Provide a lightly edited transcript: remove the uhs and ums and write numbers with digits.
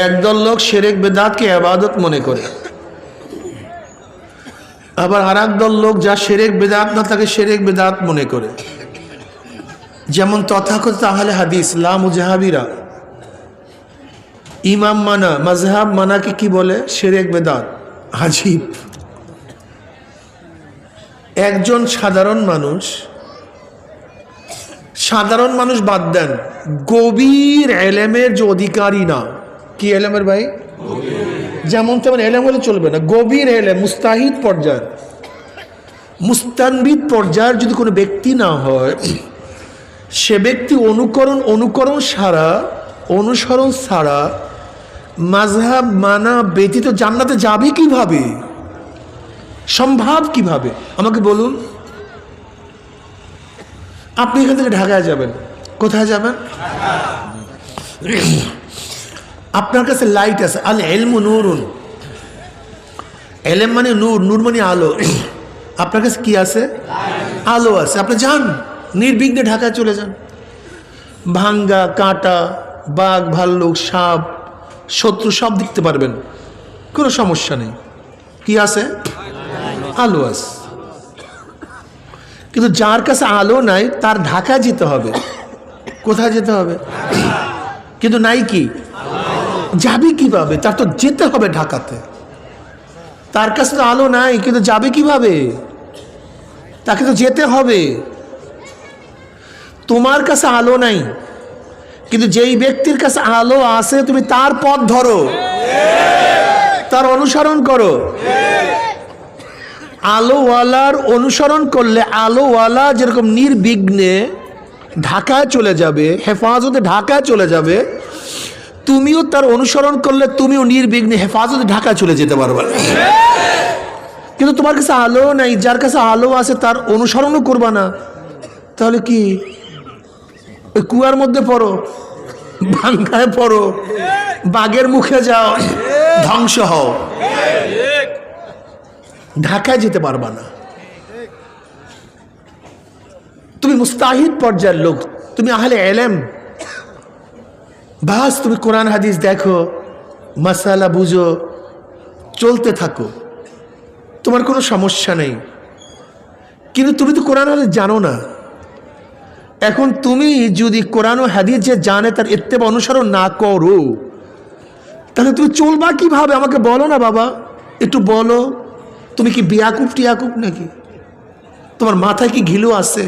একদল লোক শিরক বিদআতকে ইবাদত মনে করে, আবার আর একদল লোক যা শিরক বিদআত না তাকে শিরক বিদআত মনে করে। যেমন তথাকথিত আহলে হাদিস লামুজাহাবিরা ইমাম মানা মাজহাব মানাকে কি বলে? শিরক বিদআত। আজীব। একজন সাধারণ মানুষ বাদ দেন, গভীর এলেমের যে অধিকারী না, কি এলেমের ভাই? যেমন তেমন এলেম হলে চলবে না, গভীর এলেম, মুস্তাহিদ পর্যায়ের, মুস্তানবিদ পর্যায়ের যদি কোনো ব্যক্তি না হয়, সে ব্যক্তি অনুসরণ ছাড়া মাযহাব মানা ব্যতীত জান্নাতে যাবে কিভাবে? সম্ভব কিভাবে? আমাকে বলুন। আপনি এখান থেকে ঢাকায় যাবেন, কোথায় যাবেন? আপনার কাছে লাইট আছে, আল ইলমু নূরুন, এলেম মানে নূর, নূর মানে আলো। আপনার কাছে কি আছে? আলো আছে। আপনি যান, নির্বিঘ্নে ঢাকায় চলে যান। ভাঙ্গা, কাঁটা, বাঘ, ভাল্লুক, সাপ, শত্রু সব দেখতে পারবেন, কোনো সমস্যা নেই। কি আছে? আলো আছে। কিন্তু যার কাছে আলো নাই তার ঢাকায় যেতে হবে। কোথায় যেতে হবে? কিন্তু নাই কি, যাবে কিভাবে? তার তো যেতে হবে ঢাকাতে। তার কাছে তো আলো নাই, কিন্তু যাবে কিভাবে? তাকে তো যেতে হবে। তোমার কাছে আলো নাই, কিন্তু যেই ব্যক্তির কাছে আলো আছে তুমি তার পথ ধরো, তার অনুসরণ করো। আলোওয়ালার অনুসরণ করলে আলোওয়ালা যেরকম নির্বিঘ্নে ঢাকায় চলে যাবে, হেফাজতে ঢাকায় চলে যাবে, তুমিও তার অনুসরণ করলে তুমিও নির্বিঘ্নে হেফাজতে ঢাকায় চলে যেতে পারবে। কিন্তু তোমার কাছে আলো নাই, যার কাছে আলো আছে তার অনুসরণও করবা না, তাহলে কি? ওই কুয়ার মধ্যে পড়ো, ভাঙ্গায় পড়ো, বাঘের মুখে যাও, ধ্বংস হও, ঢাকায় যেতে পারবা না। তুমি মুস্তাহিদ পর্যায়ের লোক, তুমি আহলে ইলম, বাস তুমি কোরআন হাদিস দেখো, মাসালা বুঝো, চলতে থাকো, তোমার কোনো সমস্যা নেই। কিন্তু তুমি তো কোরআন হাদিস জানো না। এখন তুমি যদি কোরআন ও হাদিস যে জানে তার ইত্তেবা অনুসরণ না করো, তাহলে তুমি চলবা কিভাবে? আমাকে বলো না বাবা, একটু বলো। তুমি কি বিয়াকুব টিয়াকুব নাকি? তোমার মাথায় কি ঘিলু আছে?